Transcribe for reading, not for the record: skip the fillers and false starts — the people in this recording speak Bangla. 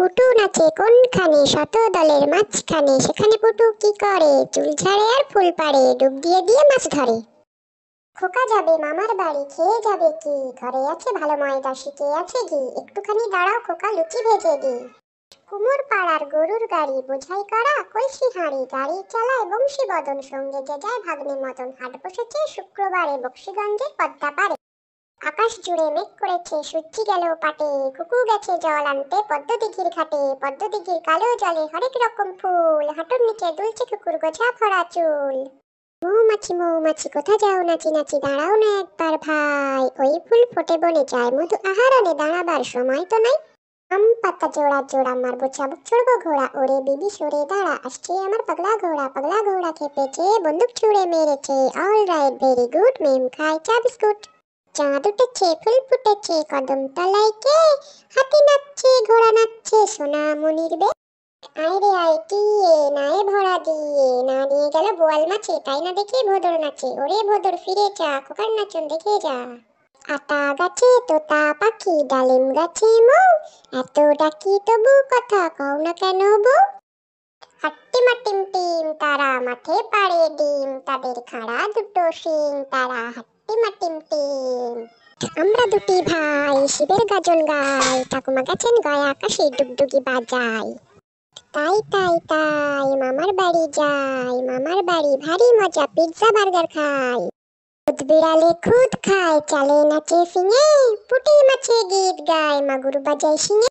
পুটু নাচে কোনখানে, শত দলের মাঝখানে, সেখানে পুটু কি করে, চুল ছাড়ে আর ফুল পাড়ে, ডুব দিয়ে দিয়ে মাছ ধরে। খোকা যাবে মামার বাড়ি, খেয়ে যাবে কি, ঘরে আছে ভালো ময়দা, শিখে আছে ঘি, একটুখানি দাঁড়াও খোকা লুচি ভেজে দি। কুমোর পাড়ার গরুর গাড়ি, বোঝাই করা কলসি হাঁড়ি, গাড়ি চালায় বংশী বদন, সঙ্গে যে যায় ভাগ্নে মদন, হাট বসেছে শুক্রবারে বক্সিগঞ্জের পদ্মা পারে। আকাশ জুড়ে মেঘ করেছে, সূর্যি গেল পাটে, কুকু গেছে জল আনতে পদ্মদিঘির ঘাটে, পদ্মদিঘির কালো জলে হরেক রকম ফুল, হাঁটুর নিচে দুলছে কুকুর গোছা ভরা চুল। মৌমাছি মৌমাছি কোথা যাও নাচি নাচি, দাঁড়াও না একবার ভাই, ওই ফুল ফোটে বনে যায় মধু আহারণে, দাঁড়াবার সময় তো নাই। আম পাতা জোড়া জোড়া মারবো চাবুক ছুড়বো ঘোড়া, ওরে বিবি সরে দাঁড়া, আসছে আমার পাগলা ঘোড়া খেপেছে, বন্দুক ছুড়ে মেরেছে, অল রাইট ভেরি গুড, মেম খাই চা বিস্কুট। চাঁদ উঠেছে ফুল ফুটেছে কদম তলায় কে, হাতি নাচছে ঘোড়া নাচছে সোনামণির বে। আয় রে আয় টিয়ে নায়ে ভরা দিয়ে, না নিয়ে গেল বোয়াল মাছে, তাই না দেখে ভোদর নাচে, ওরে ভোদর ফিরে যা, খোকার নাচন দেখে যা। আতা গাছে তোতা পাখি, ডালিম গাছে মৌ, এত ডাকি তবু কথা কও না কেন বউ। হাট্টিমা টিম টিম তারা মাঠে পাড়ে ডিম, তাদের খাড়া দুটো শিং, তারা হাট্টিমা টিম টিম। আমরা দুটি ভাই শিবের গাজন গাই, ঠাকুমা গেছেন গয়া আকাশে ডুগডুগি বাজাই। তাই তাই তাই মামার বাড়ি যাই, মামার বাড়ি ভারী মজা, পিৎজা বার্গার খাই। খুদ বিড়ালে খুদ খায়, চালে নাচে ফিঙে, পুঁটি মাছে গীত গায়, মাগুর বাজায় শিঙে।